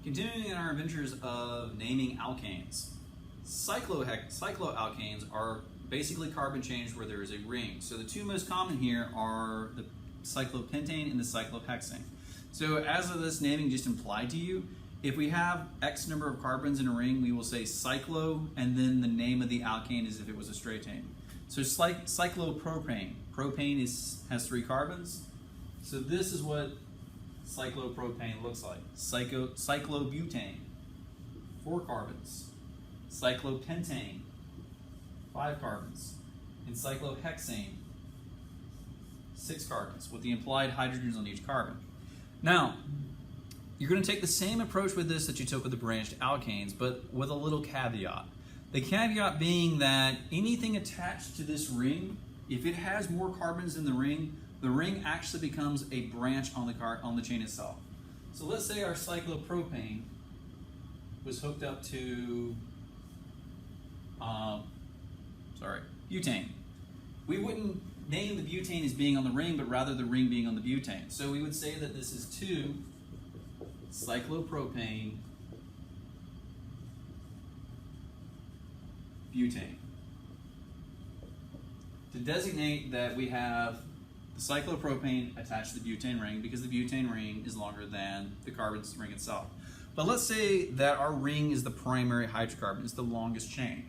Continuing in our adventures of naming alkanes, cycloalkanes are basically carbon chains where there is a ring. So the two most common here are the cyclopentane and the cyclohexane. So as of this naming just implied to you, if we have X number of carbons in a ring, we will say cyclo, and then the name of the alkane as if it was a straightane. So cyclopropane. Propane has 3 carbons. So this is what cyclopropane looks like. Cyclobutane, 4 carbons. Cyclopentane, 5 carbons. And cyclohexane, 6 carbons, with the implied hydrogens on each carbon. Now, you're going to take the same approach with this that you took with the branched alkanes, but with a little caveat. The caveat being that anything attached to this ring, if it has more carbons in the ring actually becomes a branch on the chain itself. So let's say our cyclopropane was hooked up to butane. We wouldn't name the butane as being on the ring, but rather the ring being on the butane. So we would say that this is 2-cyclopropane butane. To designate that we have the cyclopropane attached to the butane ring because the butane ring is longer than the carbon's ring itself. But let's say that our ring is the primary hydrocarbon, it's the longest chain.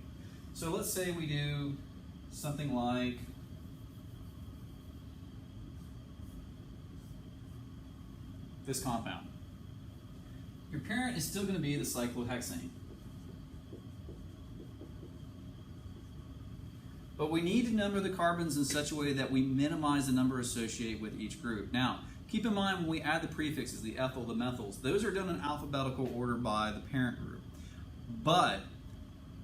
So let's say we do something like this compound. Your parent is still going to be the cyclohexane. But we need to number the carbons in such a way that we minimize the number associated with each group. Now, keep in mind when we add the prefixes, the ethyl, the methyls, those are done in alphabetical order by the parent group. But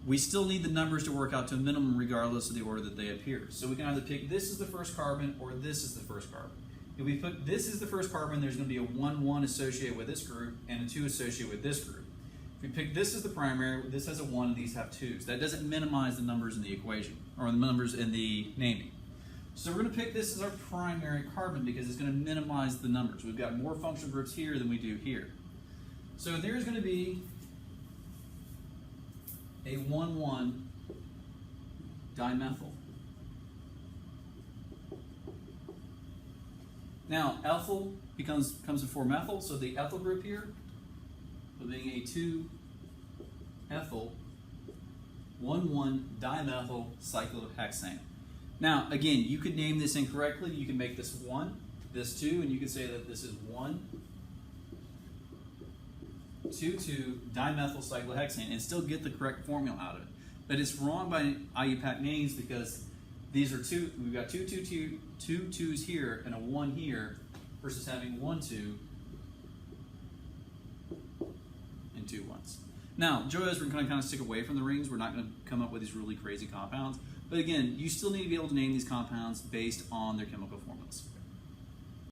we still need the numbers to work out to a minimum regardless of the order that they appear. So we can either pick this is the first carbon or this is the first carbon. If we put this is the first carbon, there's going to be a 1-1 associated with this group and a 2 associated with this group. If we pick this as the primary, this has a 1 and these have 2s. That doesn't minimize the numbers in the equation, or the numbers in the naming. So we're going to pick this as our primary carbon because it's going to minimize the numbers. We've got more functional groups here than we do here. So there's going to be a 1,1 dimethyl. Now, ethyl comes before methyl, so the ethyl group here, being a 2-ethyl 1,1 dimethyl cyclohexane. Now, again, you could name this incorrectly. You can make this 1, this 2, and you can say that this is 1,2,2 dimethyl cyclohexane and still get the correct formula out of it. But it's wrong by IUPAC names because these are 2. We've got 2 2s here and a 1 here versus having 1 2 and 2 1s. Now, Joe, as we're going to kind of stick away from the rings, we're not going to come up with these really crazy compounds. But again, you still need to be able to name these compounds based on their chemical formulas.